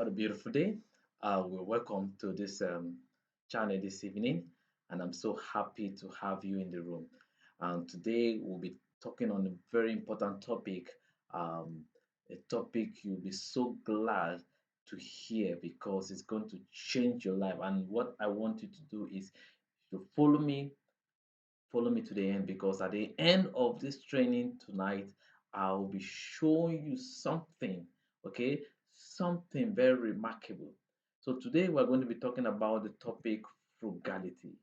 What a beautiful day. We're welcome to this channel this evening, and I'm so happy to have you in the room. And today we'll be talking on a very important topic, um, a topic you'll be so glad to hear because it's going to change your life. And what I want you to do is to follow me to the end because at the end of this training tonight, I'll be showing you something, okay? Something very remarkable. So today we're going to be talking about the topic frugality.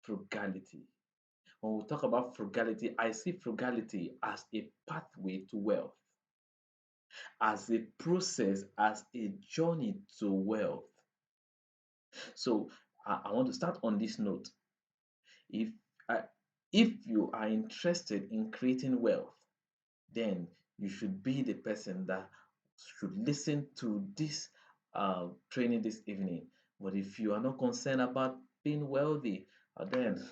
Frugality. When we talk about frugality, I see frugality as a pathway to wealth, as a process, as a journey to wealth. So I want to start on this note. If I, if you are interested in creating wealth, then you should be the person that should listen to this training this evening. But if you are not concerned about being wealthy, then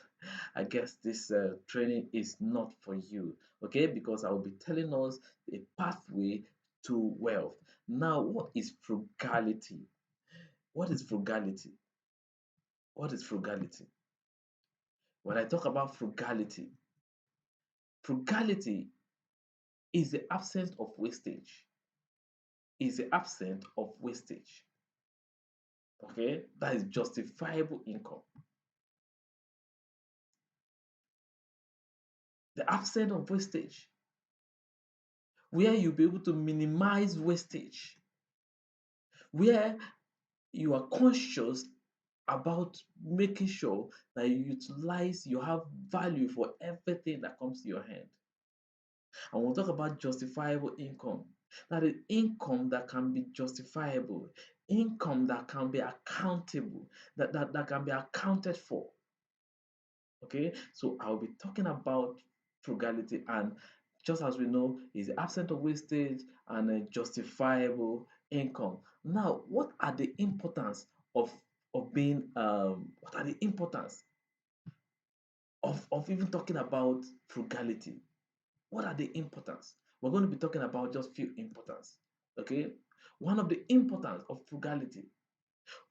I guess this training is not for you. Okay, because I will be telling us a pathway to wealth. Now, what is frugality? What is frugality? What is frugality? When I talk about frugality, frugality is the absence of wastage. Is the absence of wastage. Okay, that is justifiable income. The absence of wastage, where you'll be able to minimize wastage, where you are conscious about making sure that you have value for everything that comes to your hand. And we'll talk about justifiable income. That is income that can be justifiable, income that can be accountable, that can be accounted for. Okay, so I'll be talking about frugality, and just as we know, is the absence of wastage and a justifiable income. Now, what are the importance of being what are the importance of even talking about frugality? What are the importance? We're going to be talking about just few importance. Okay, one of the importance of frugality.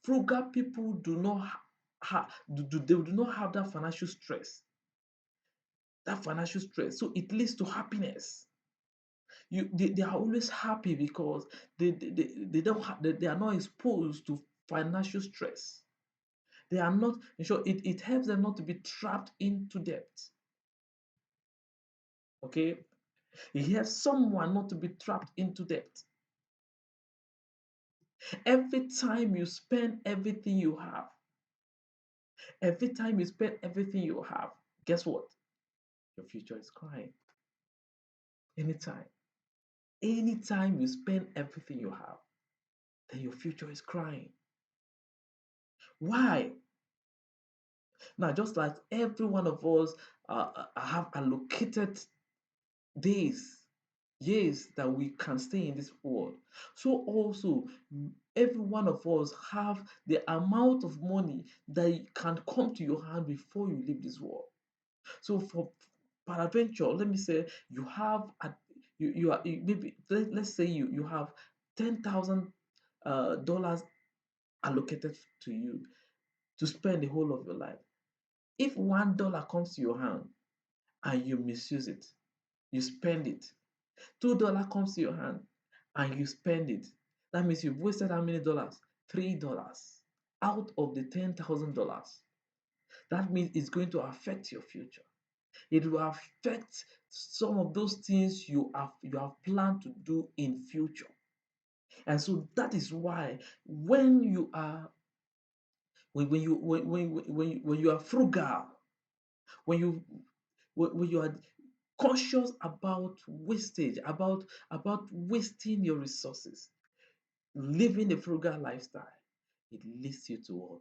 Frugal people do not they do not have that financial stress, so it leads to happiness. They are always happy because they don't they are not exposed to financial stress. They are not, in short, it helps them not to be trapped into debt. Okay, it helps someone not to be trapped into debt. Every time you spend everything you have, every time you spend everything you have, guess what? Your future is crying. Anytime, anytime you spend everything you have, then your future is crying. Why? Now, just like every one of us have allocated days, years that we can stay in this world, so also every one of us have the amount of money that can come to your hand before you leave this world. So for peradventure, let me say you have you are maybe let's say you have $10,000 dollars allocated to you to spend the whole of your life. If $1 comes to your hand and you misuse it, you spend it. $2 comes to your hand and you spend it. That means you've wasted how many dollars? $3 out of the $10,000. That means it's going to affect your future. It will affect some of those things you have planned to do in future. And so that is why when you are when you are frugal, when you are conscious about wastage, about wasting your resources, living a frugal lifestyle, it leads you to what?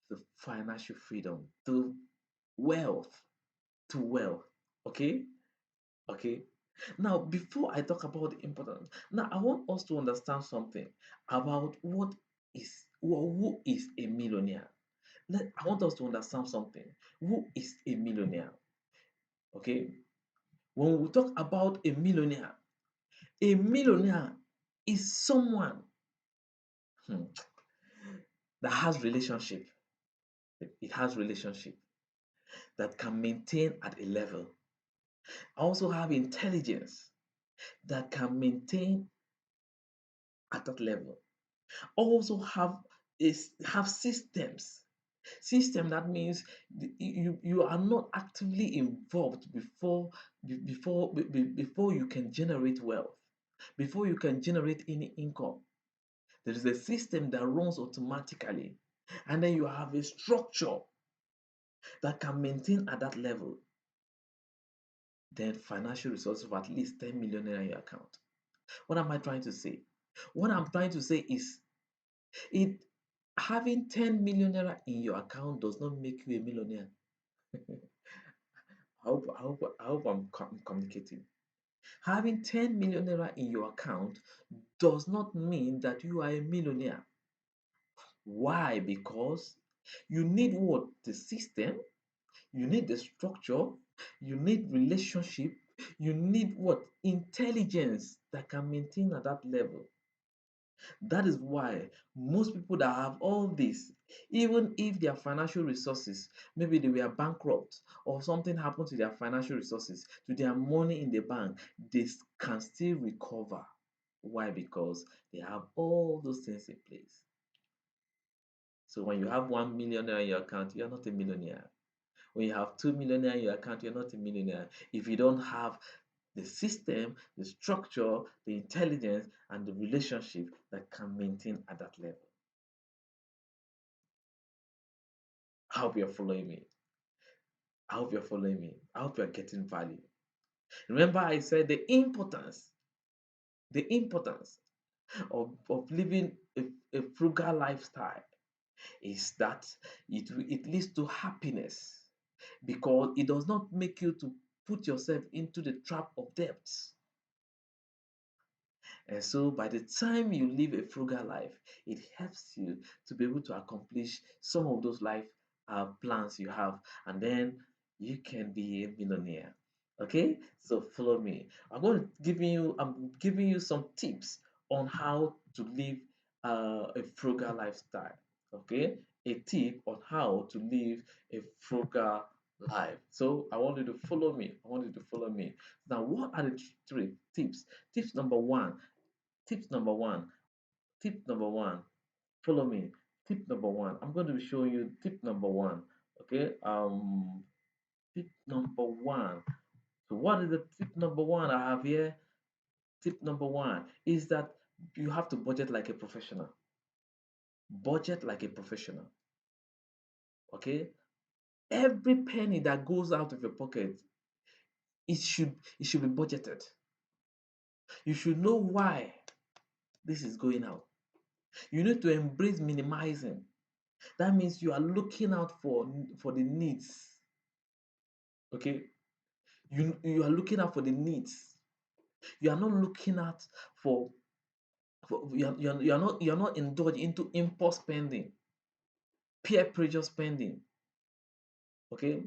To financial freedom, to wealth, to wealth. Okay, okay. Now, before I talk about the importance, now I want us to understand something about who is a millionaire. I want us to understand something. Who is a millionaire? Okay, when we talk about a millionaire is someone hmm, that has relationship. It has relationship that can maintain at a level. Also have intelligence that can maintain at that level. Also have systems. System, that means you are not actively involved before you can generate wealth, before you can generate any income. There is a system that runs automatically, and then you have a structure that can maintain at that level. Then financial resources of at least 10 million naira in your account. What am I trying to say? What I'm trying to say is, it having 10 million naira in your account does not make you a millionaire. I hope I'm communicating. Having 10 million naira in your account does not mean that you are a millionaire. Why? Because you need what? The system, you need the structure, you need relationship, you need what? Intelligence that can maintain at that level. That is why most people that have all this, even if their financial resources, maybe they were bankrupt or something happened to their financial resources, to their money in the bank, they can still recover. Why? Because they have all those things in place. So when you have 1 million naira in your account, you're not a millionaire. When you have 2 million naira in your account, you're not a millionaire. If you don't have the system, the structure, the intelligence, and the relationship that can maintain at that level. I hope you're following me. I hope you're following me. I hope you're getting value. Remember, I said the importance of living a frugal lifestyle is that it leads to happiness, because it does not make you to put yourself into the trap of debts. And so by the time you live a frugal life, it helps you to be able to accomplish some of those life plans you have, and then you can be a millionaire. Okay, so follow me. I'm giving you some tips on how to live a frugal lifestyle. Okay, a tip on how to live a frugal life. So I want you to follow me. I want you to follow me. Now, what are the three tips? Tips number one. Tip number one. Tip number one. Follow me. Tip number one. I'm going to be showing you tip number one. Okay. Tip number one. So what is the tip number one I have here? Tip number one is that you have to budget like a professional. Budget like a professional. Okay. Every penny that goes out of your pocket, it should be budgeted. You should know why this is going out. You need to embrace minimizing. That means you are looking out for the needs. Okay, you are looking out for the needs. You are not looking out for you are not indulged into impulse spending, peer pressure spending. Okay,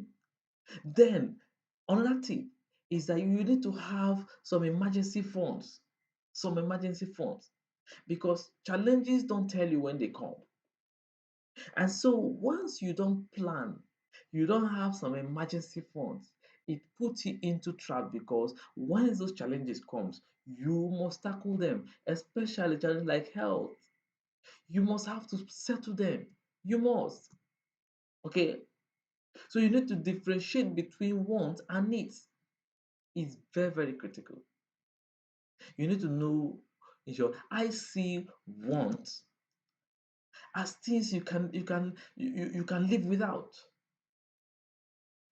then another tip is that you need to have some emergency funds, because challenges don't tell you when they come. And so once you don't plan, you don't have some emergency funds, it puts you into trap, because once those challenges comes, you must tackle them, especially challenges like health. You must have to settle them. You must. Okay. So you need to differentiate between wants and needs. It's very, very critical. You need to know, I see wants as things you can live without,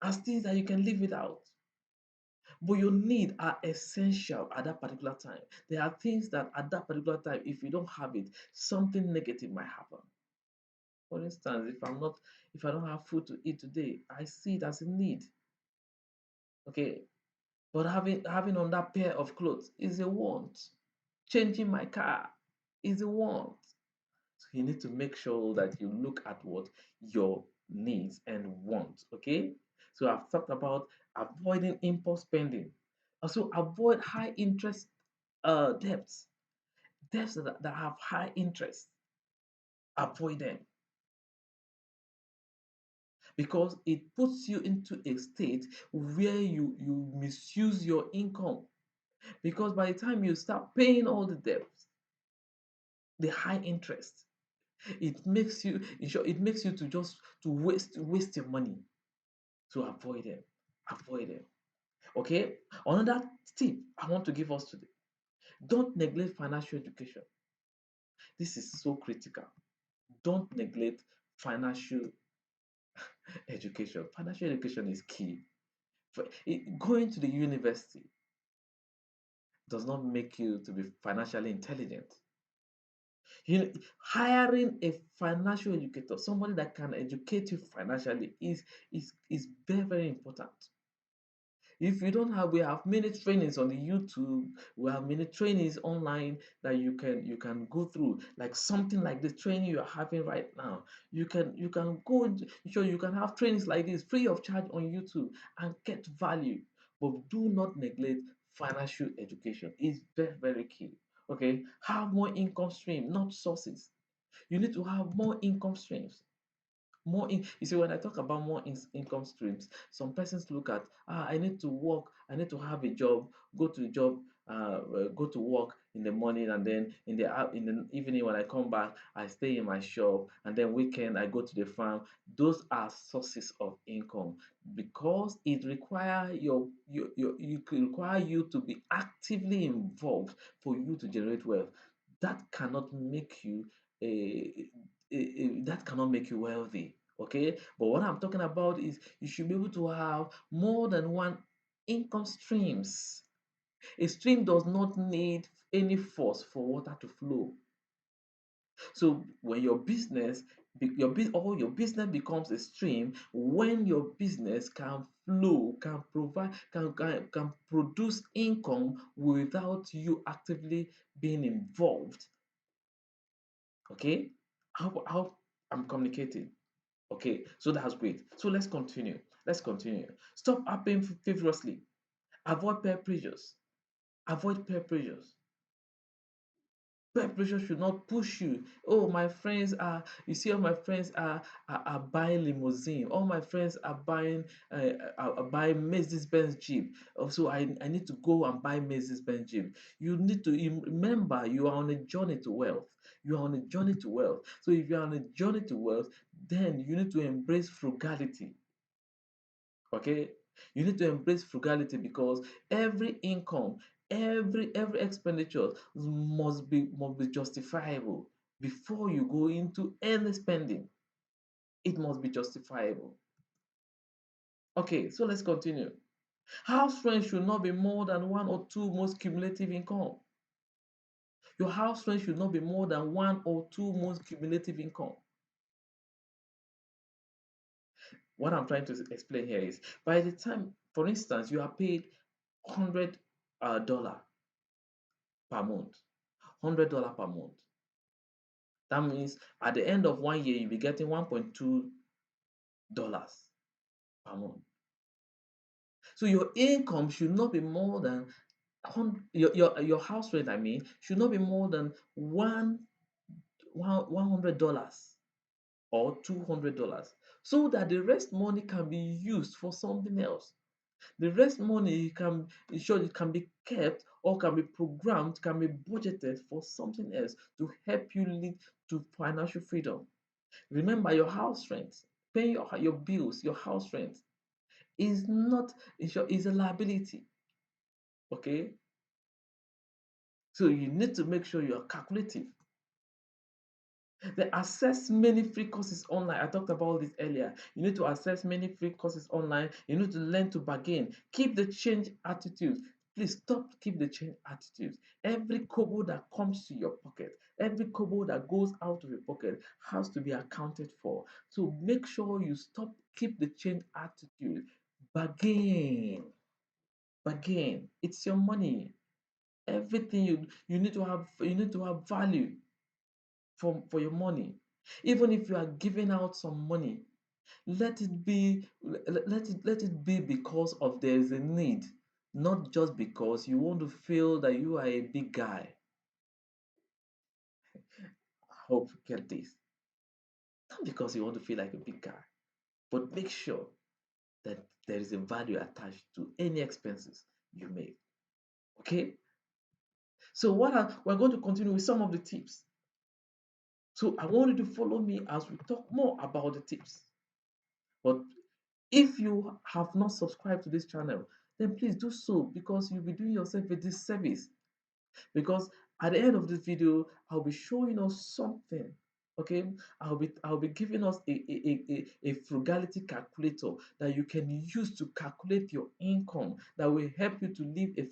as things that you can live without. But your need are essential at that particular time. There are things that at that particular time, if you don't have it, something negative might happen. For instance, if I don't have food to eat today, I see it as a need. Okay. But having on that pair of clothes is a want. Changing my car is a want. So you need to make sure that you look at what your needs and wants. Okay. So I've talked about avoiding impulse spending. Also, avoid high interest debts, that have high interest. Avoid them because it puts you into a state where you misuse your income. Because by the time you start paying all the debts, the high interest, it makes you in short, it makes you to just to waste your money. So avoid them. Avoid them. Okay. Another tip I want to give us today: don't neglect financial education. This is so critical. Don't neglect financial education. Financial education is key. Going to the university does not make you to be financially intelligent. Hiring a financial educator, somebody that can educate you financially, is very, very important. If you don't have, we have many trainings on the YouTube. We have many trainings online that you can go through, like something like the training you are having right now. You can go into, sure, you can have trainings like this free of charge on YouTube and get value. But do not neglect financial education. It's very, very key. Okay, have more income stream, not sources. You need to have more income streams. You see, when I talk about more income streams, some persons look at, I need to work, I need to have a job, go to job, go to work in the morning, and then in the evening when I come back, I stay in my shop, and then weekend I go to the farm. Those are sources of income because it require you could require you to be actively involved for you to generate wealth. That cannot make you a that cannot make you wealthy. Okay, but what I'm talking about is you should be able to have more than one income streams. A stream does not need any force for water to flow. So when your business becomes a stream, when your business can flow, can provide, can produce income without you actively being involved. Okay, how I'm communicating. Okay, so that's great. So let's continue. Let's continue. Stop applying frivolously. Avoid peer pressures. Avoid peer pressures. Peer pressure should not push you. Oh, my friends are, you see, all my friends are buying limousine. All my friends are buying Mercedes Benz Jeep. So I need to go and buy Mercedes Benz Jeep. You need to remember you are on a journey to wealth. You are on a journey to wealth. So if you are on a journey to wealth, then you need to embrace frugality. Okay, you need to embrace frugality because every income, every expenditure must be justifiable before you go into any spending. It must be justifiable. Okay, so let's continue. House rent should not be more than one or two most cumulative income. Your house rent should not be more than one or two most cumulative income. What I'm trying to explain here is, by the time, for instance, you are paid $100 per month, $100 per month. That means at the end of 1 year, you'll be getting $1.2 per month. So your income should not be more than your house rent, I mean, should not be more than $100 or $200, so that the rest money can be used for something else. The rest money can ensure it can be kept or can be programmed, can be budgeted for something else to help you lead to financial freedom. Remember, your house rent, paying your bills, your house rent is not is a liability. Okay, so you need to make sure you are calculative. They access many free courses online. I talked about this earlier. You need to access many free courses online. You need to learn to bargain. Keep the change attitude. Please stop keep the change attitude. Every kobo that comes to your pocket, every kobo that goes out of your pocket has to be accounted for. So make sure you stop keep the change attitude. Bargain. Bargain. It's your money. Everything you need to have value for your money. Even if you are giving out some money, let it be because of there is a need, not just because you want to feel that you are a big guy. I hope you get this. Not because you want to feel like a big guy, but make sure that there is a value attached to any expenses you make. Okay? So we're going to continue with some of the tips. So I want you to follow me as we talk more about the tips. But if you have not subscribed to this channel, then please do so because you'll be doing yourself a disservice. Because at the end of this video, I'll be showing us something. Okay, I'll be giving us a frugality calculator that you can use to calculate your income that will help you to live a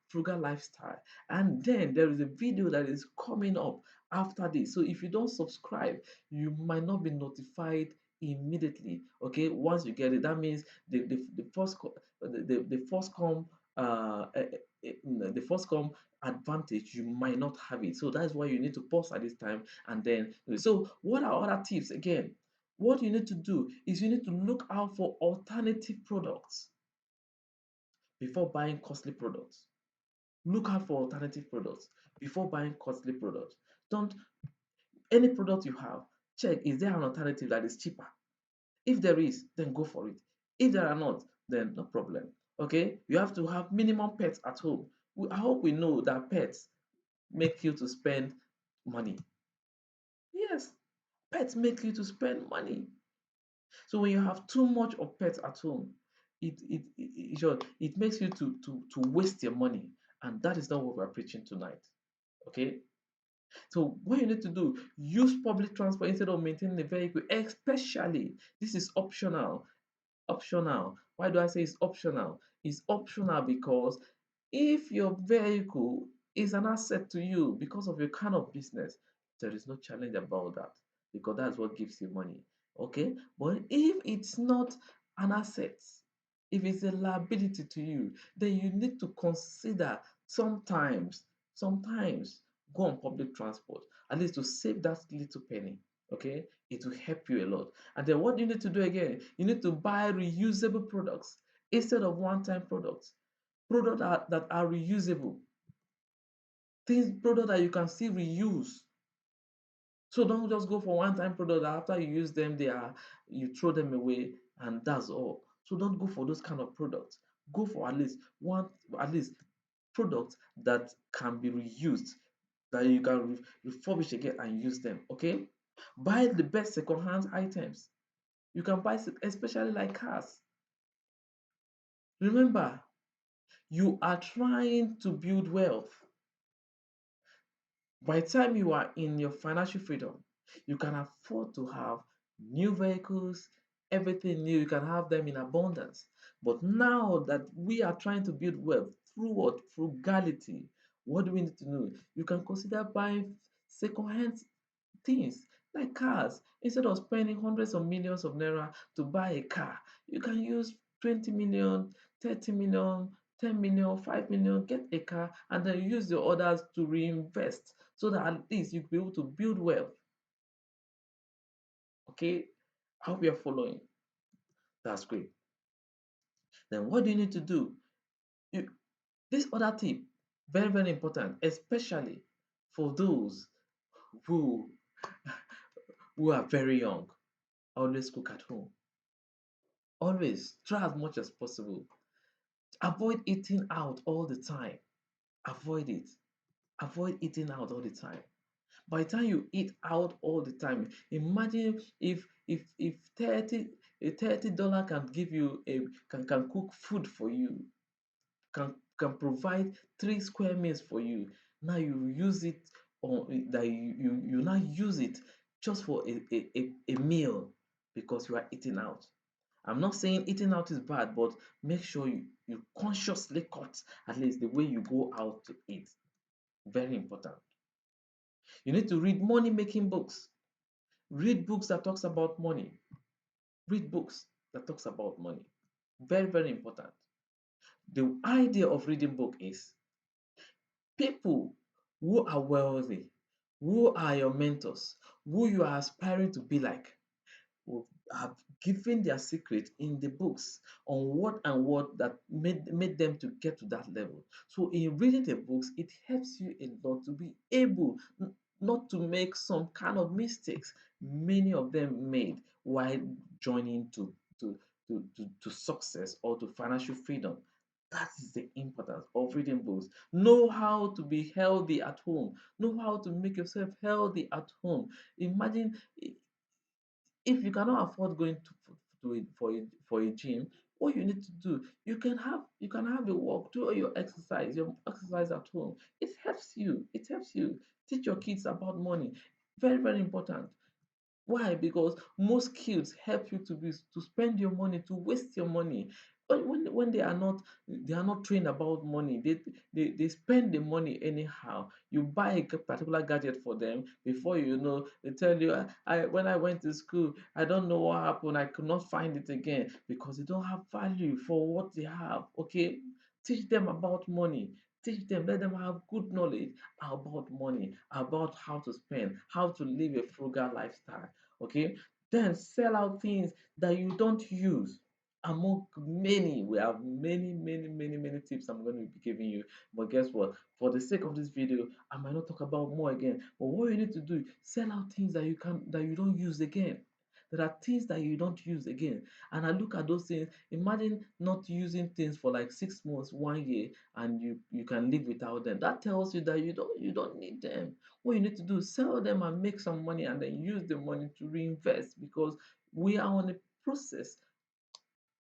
frugal lifestyle. And then there is a video that is coming up after this. So if you don't subscribe, you might not be notified immediately. Okay, once you get it, that means the first the first come the first come advantage, you might not have it. So that's why you need to pause at this time and then. So, what are other tips? Again, what you need to do is you need to look out for alternative products before buying costly products. Look out for alternative products before buying costly products. Don't any product you have, check is there an alternative that is cheaper. If there is, then go for it. If there are not, then no problem. Okay, you have to have minimum pets at home. I hope we know that pets make you to spend money. Yes, pets make you to spend money. So when you have too much of pets at home, it makes you to waste your money, and that is not what we're preaching tonight. Okay. So what you need to do, use public transport instead of maintaining a vehicle, especially this is optional. Optional. Why do I say it's optional? It's optional because if your vehicle is an asset to you because of your kind of business, there is no challenge about that because that's what gives you money. Okay? But if it's not an asset, if it's a liability to you, then you need to consider sometimes go on public transport, at least to save that little penny. Okay? It will help you a lot. And then what you need to do again, you need to buy reusable products instead of one-time products. Products that are reusable. Products that you can still reuse. So don't just go for one-time product that after you use them, you throw them away and that's all. So don't go for those kind of products. Go for at least products that can be reused, that you can refurbish again and use them. Okay? Buy the best second-hand items. You can buy, especially like cars. Remember, you are trying to build wealth. By the time you are in your financial freedom, you can afford to have new vehicles, everything new, you can have them in abundance. But now that we are trying to build wealth through what? Frugality. What do we need to know? You can consider buying second-hand things like cars. Instead of spending hundreds of millions of naira to buy a car, you can use 20 million, 30 million, 10 million, 5 million, get a car, and then use the others to reinvest so that at least you'll be able to build wealth. Okay, I hope you're following. That's great. Then what do you need to do? You, this other tip, very, very important, especially for those who who are very young. Always cook at home. Always try as much as possible. Avoid eating out all the time. Avoid it. Avoid eating out all the time. By the time you eat out all the time, imagine if 30 $30 can give you can cook food for you, can provide 3 square meals for you. Now you use it on that you now use it just for a meal because you are eating out. I'm not saying eating out is bad, but make sure you consciously cut at least the way you go out to eat. Very important. You need to read money making books. Read books that talks about money. Read books that talks about money. Very, very important. The idea of reading book is people who are wealthy, who are your mentors, who you are aspiring to be like, will have given their secret in the books on what that made them to get to that level. So in reading the books, it helps you a lot to be able not to make some kind of mistakes many of them made while joining to success or to financial freedom. That is the importance of reading books. Know how to be healthy at home. Know how to make yourself healthy at home. Imagine if you cannot afford going to a, for a gym, what you need to do, you can have a walk, do all your exercise at home. It helps you. It helps you. Teach your kids about money. Very, very important. Why? Because most kids help you to spend your money, to waste your money. But when they are not trained about money, they spend the money anyhow. You buy a particular gadget for them, before you know, they tell you, I when I went to school, I don't know what happened, I could not find it again because they don't have value for what they have. Okay? Teach them about money. Teach them, let them have good knowledge about money, about how to spend, how to live a frugal lifestyle. Okay, then sell out things that you don't use. Among many, we have many tips I'm going to be giving you. But guess what? For the sake of this video, I might not talk about more again. But what you need to do, sell out things that you don't use again. There are things that you don't use again. And I look at those things. Imagine not using things for like 6 months, 1 year, and you can live without them. That tells you that you don't need them. What you need to do is sell them and make some money and then use the money to reinvest, because we are on a process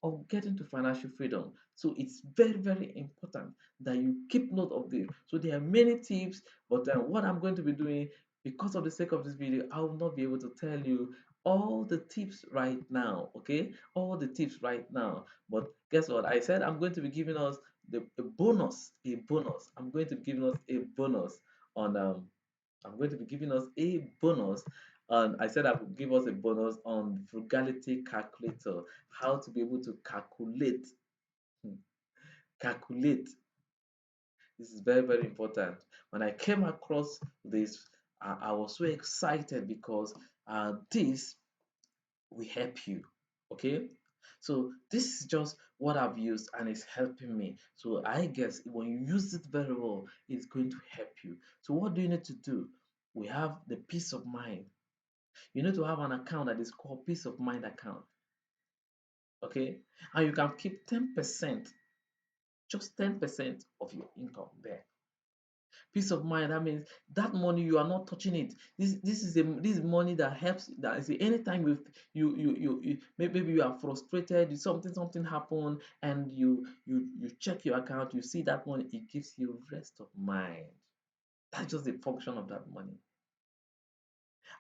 of getting to financial freedom. So it's very, very important that you keep note of this. So there are many tips, but what I'm going to be doing, because of the sake of this video, I will not be able to tell you all the tips right now. Okay, all the tips right now. But guess what? I said I'm going to be giving us a bonus. A bonus. I'm going to be giving us a bonus on I'm going to be giving us a bonus on, I said I would give us a bonus on frugality calculator, how to be able to calculate. hmm, Calculate. This is very, very important. When I came across this, I was so excited because this will help you. Okay? So this is just what I've used and it's helping me. So I guess when you use it very well, it's going to help you. So what do you need to do? We have the peace of mind. You need to have an account that is called peace of mind account. Okay? And you can keep 10%, just 10% of your income there. Peace of mind, that means that money you are not touching it. This is money that helps, that is anytime you maybe you are frustrated, something happened, and you check your account, you see that money, it gives you rest of mind. That's just the function of that money.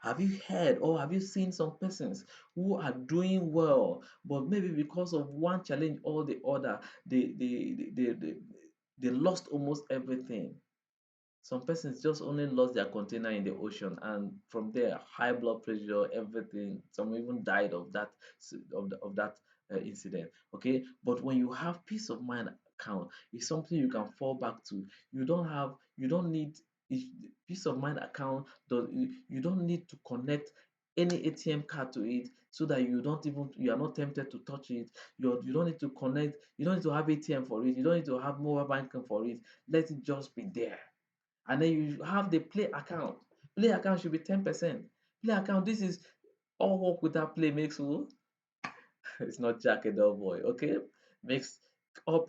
Have you heard or have you seen some persons who are doing well, but maybe because of one challenge or the other, they lost almost everything? Some persons just only lost their container in the ocean, and from there, high blood pressure, everything. Some even died of that of that incident. Okay, but when you have peace of mind account, it's something you can fall back to. You don't need if peace of mind account. You don't need to connect any ATM card to it, so that you are not tempted to touch it. You don't need to connect. You don't need to have ATM for it. You don't need to have mobile banking for it. Let it just be there. And then you have the play account. Play account should be 10%. Play account, this is all work without play makes who? It's not Jack a dull boy, okay? Makes all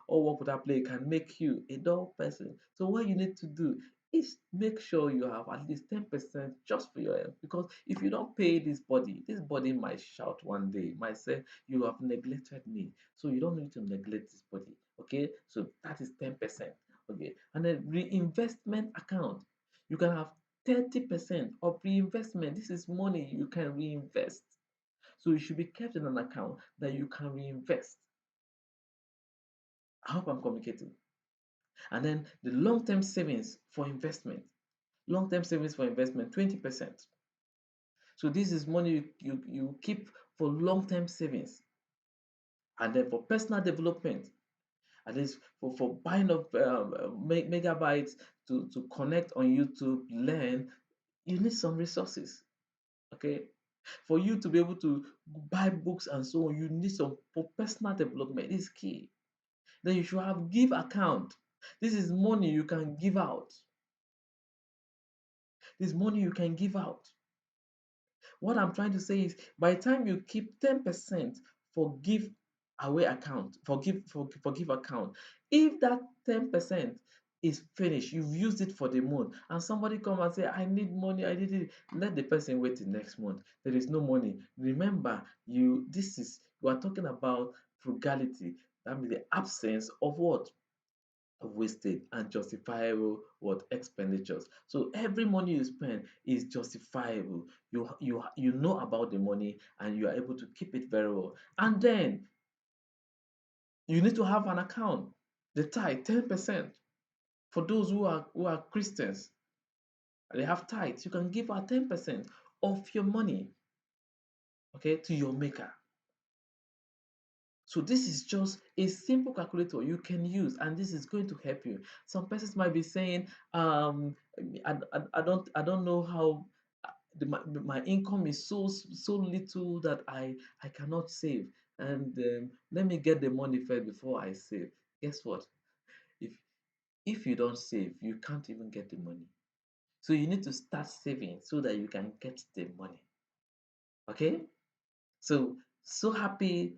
work without play can make you a dull person. So what you need to do is make sure you have at least 10% just for your health. Because if you don't pay this body might shout one day, might say, you have neglected me. So you don't need to neglect this body. Okay? So that is 10%. Okay. And then reinvestment account. You can have 30% of reinvestment. This is money you can reinvest. So it should be kept in an account that you can reinvest. I hope I'm communicating. And then the long-term savings for investment. Long-term savings for investment, 20%. So this is money you keep for long-term savings. And then for personal development, at least for buying of megabytes to connect on YouTube, learn, you need some resources. Okay? For you to be able to buy books and so on, you need some for personal development. Is key. Then you should have give account. This is money you can give out. There's money you can give out. What I'm trying to say is by the time you keep 10% for give away account, for give account, if that 10% is finished, you've used it for the month, and somebody come and say, I need money, I need it, let the person wait till next month. There is no money. Remember, you are talking about frugality. That means the absence of what? Of wastage and justifiable what expenditures. So every money you spend is justifiable. You know about the money and you are able to keep it very well. And then you need to have an account. The tithe, 10%. For those who are Christians, they have tithes. You can give out 10% of your money, okay, to your maker. So this is just a simple calculator you can use, and this is going to help you. Some persons might be saying, I don't know how my income is so little that I cannot save, and let me get the money first before I save. Guess what? If if you don't save, you can't even get the money. So you need to start saving so that you can get the money. Okay? So happy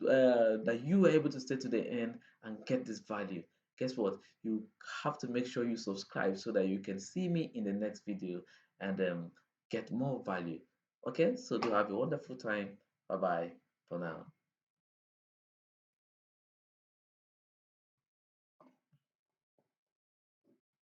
that you were able to stay to the end and get this value. Guess what? You have to make sure you subscribe so that you can see me in the next video and get more value. Okay, so do have a wonderful time. Bye bye for now.